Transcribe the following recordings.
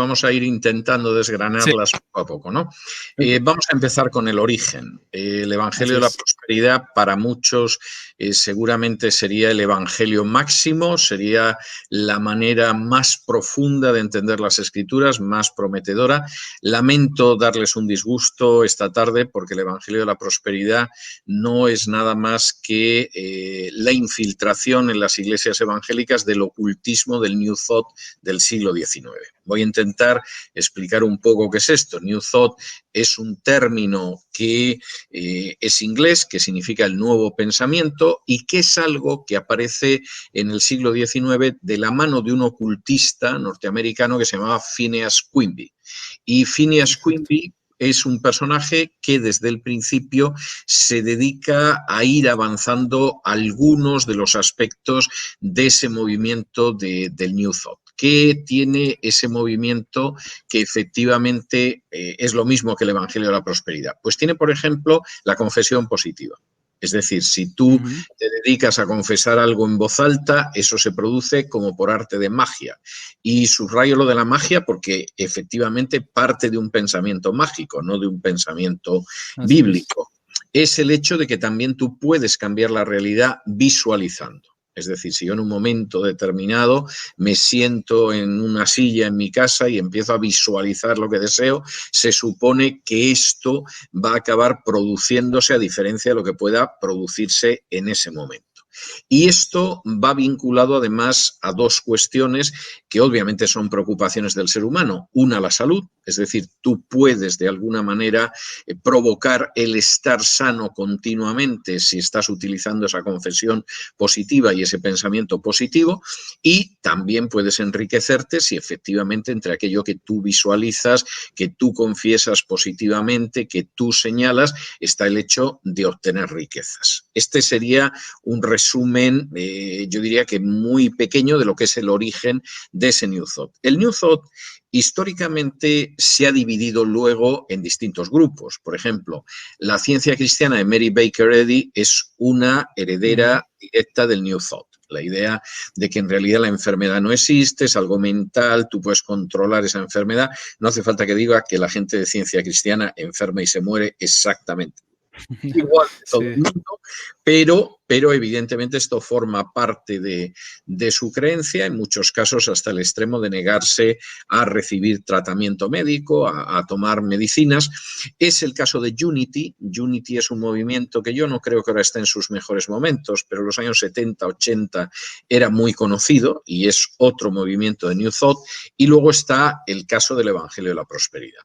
vamos a ir intentando desgranarlas poco a poco, ¿no? Vamos a empezar con el origen. El Evangelio de la Prosperidad para muchos seguramente sería el Evangelio máximo, sería la manera más profunda de entender las Escrituras, más prometedora. Lamento darles un disgusto esta tarde porque el Evangelio de la Prosperidad no es nada más que la infiltración en las iglesias evangélicas del ocultismo del New Thought del siglo XIX. Voy a intentar explicar un poco qué es esto. New Thought es un término que es inglés, que significa el nuevo pensamiento y que es algo que aparece en el siglo XIX de la mano de un ocultista norteamericano que se llamaba Phineas Quimby. Y Phineas Quimby es un personaje que desde el principio se dedica a ir avanzando algunos de los aspectos de ese movimiento del New Thought. ¿Qué tiene ese movimiento que efectivamente es lo mismo que el Evangelio de la Prosperidad? Pues tiene, por ejemplo, la confesión positiva. Es decir, si tú te dedicas a confesar algo en voz alta, eso se produce como por arte de magia. Y subrayo lo de la magia porque efectivamente parte de un pensamiento mágico, no de un pensamiento bíblico. Es el hecho de que también tú puedes cambiar la realidad visualizando. Es decir, si yo en un momento determinado me siento en una silla en mi casa y empiezo a visualizar lo que deseo, se supone que esto va a acabar produciéndose a diferencia de lo que pueda producirse en ese momento. Y esto va vinculado además a dos cuestiones que obviamente son preocupaciones del ser humano. Una, la salud, es decir, tú puedes de alguna manera provocar el estar sano continuamente si estás utilizando esa confesión positiva y ese pensamiento positivo, y también puedes enriquecerte si efectivamente entre aquello que tú visualizas, que tú confiesas positivamente, que tú señalas, está el hecho de obtener riquezas. Este sería un resumen, yo diría que muy pequeño de lo que es el origen de ese New Thought. El New Thought históricamente se ha dividido luego en distintos grupos. Por ejemplo, la ciencia cristiana de Mary Baker Eddy es una heredera directa del New Thought. La idea de que en realidad la enfermedad no existe, es algo mental, tú puedes controlar esa enfermedad. No hace falta que diga que la gente de ciencia cristiana enferma y se muere exactamente igual de todo el mundo, pero evidentemente esto forma parte de su creencia, en muchos casos hasta el extremo de negarse a recibir tratamiento médico, a tomar medicinas. Es el caso de Unity. Unity es un movimiento que yo no creo que ahora esté en sus mejores momentos, pero en los años 70, 80 era muy conocido y es otro movimiento de New Thought. Y luego está el caso del Evangelio de la Prosperidad.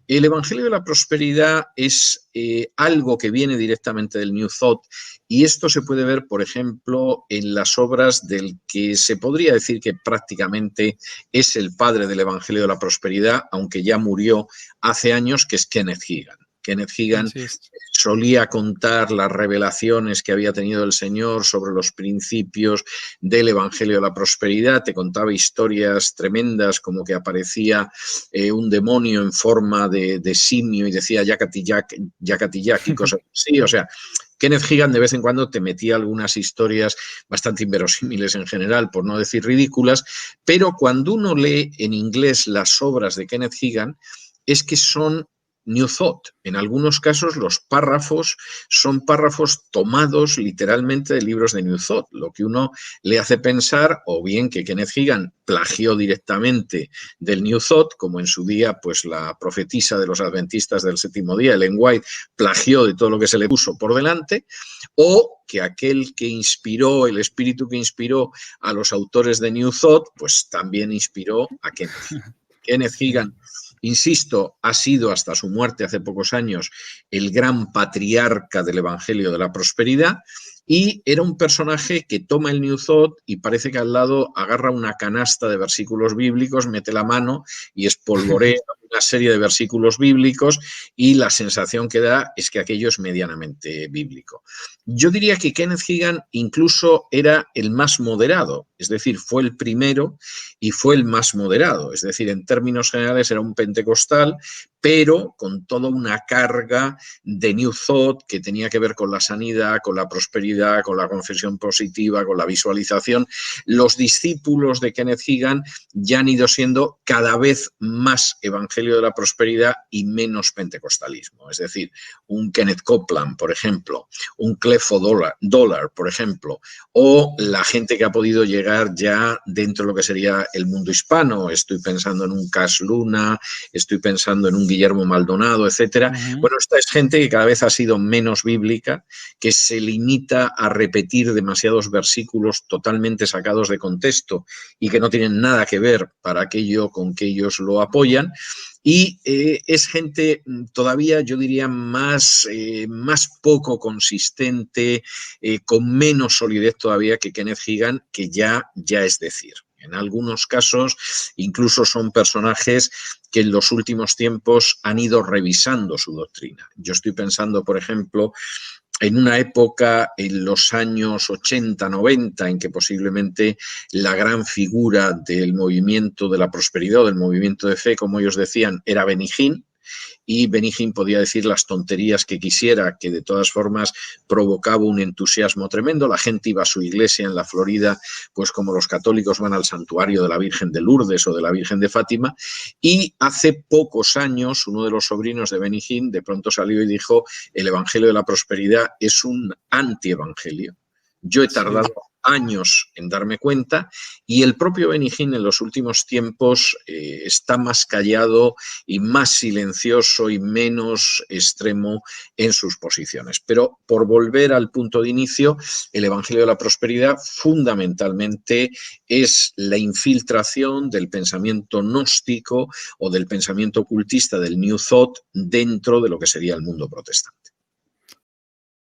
El Evangelio de la Prosperidad es algo que viene directamente del New Thought y esto se puede ver, por ejemplo, en las obras del que se podría decir que prácticamente es el padre del Evangelio de la Prosperidad, aunque ya murió hace años, que es Kenneth Hagin. Kenneth Hagin solía contar las revelaciones que había tenido el Señor sobre los principios del Evangelio de la Prosperidad. Te contaba historias tremendas como que aparecía un demonio en forma de simio y decía Yakati-yak, Yakati-yak y cosas así. O sea, Kenneth Hagin de vez en cuando te metía algunas historias bastante inverosímiles en general, por no decir ridículas, pero cuando uno lee en inglés las obras de Kenneth Hagin, es que son New Thought. En algunos casos los párrafos son párrafos tomados literalmente de libros de New Thought, lo que uno le hace pensar o bien que Kenneth Hagin plagió directamente del New Thought, como en su día pues la profetisa de los adventistas del séptimo día, Ellen White, plagió de todo lo que se le puso por delante, o que aquel que inspiró, el espíritu que inspiró a los autores de New Thought, pues también inspiró a Kenneth Hagin. Kenneth Hagin, insisto, ha sido hasta su muerte hace pocos años el gran patriarca del Evangelio de la Prosperidad y era un personaje que toma el New Thought y parece que al lado agarra una canasta de versículos bíblicos, mete la mano y espolvorea una serie de versículos bíblicos y la sensación que da es que aquello es medianamente bíblico. Yo diría que Kenneth Hagin incluso era el más moderado, es decir, fue el primero y fue el más moderado, es decir, en términos generales era un pentecostal, pero con toda una carga de New Thought que tenía que ver con la sanidad, con la prosperidad, con la confesión positiva, con la visualización. Los discípulos de Kenneth Hagin ya han ido siendo cada vez más evangelio de la prosperidad y menos pentecostalismo. Es decir, un Kenneth Copeland, por ejemplo, un Creflo Dollar, por ejemplo, o la gente que ha podido llegar ya dentro de lo que sería el mundo hispano. Estoy pensando en un Cash Luna, estoy pensando en un Guillermo Maldonado, etcétera. Bueno, esta es gente que cada vez ha sido menos bíblica, que se limita a repetir demasiados versículos totalmente sacados de contexto y que no tienen nada que ver para aquello con que ellos lo apoyan. Y es gente todavía, yo diría, más poco consistente, con menos solidez todavía que Kenneth Hagin, que ya es decir. En algunos casos, incluso son personajes que en los últimos tiempos han ido revisando su doctrina. Yo estoy pensando, por ejemplo, en una época, en los años 80, 90, en que posiblemente la gran figura del movimiento de la prosperidad, del movimiento de fe, como ellos decían, era Benny Hinn, y Benny Hinn podía decir las tonterías que quisiera, que de todas formas provocaba un entusiasmo tremendo. La gente iba a su iglesia en la Florida, pues como los católicos van al santuario de la Virgen de Lourdes o de la Virgen de Fátima, y hace pocos años uno de los sobrinos de Benny Hinn de pronto salió y dijo: el evangelio de la prosperidad es un antievangelio. Yo he tardado años en darme cuenta, y el propio Benny Hinn en los últimos tiempos está más callado y más silencioso y menos extremo en sus posiciones. Pero por volver al punto de inicio, el evangelio de la prosperidad fundamentalmente es la infiltración del pensamiento gnóstico o del pensamiento ocultista del New Thought dentro de lo que sería el mundo protestante.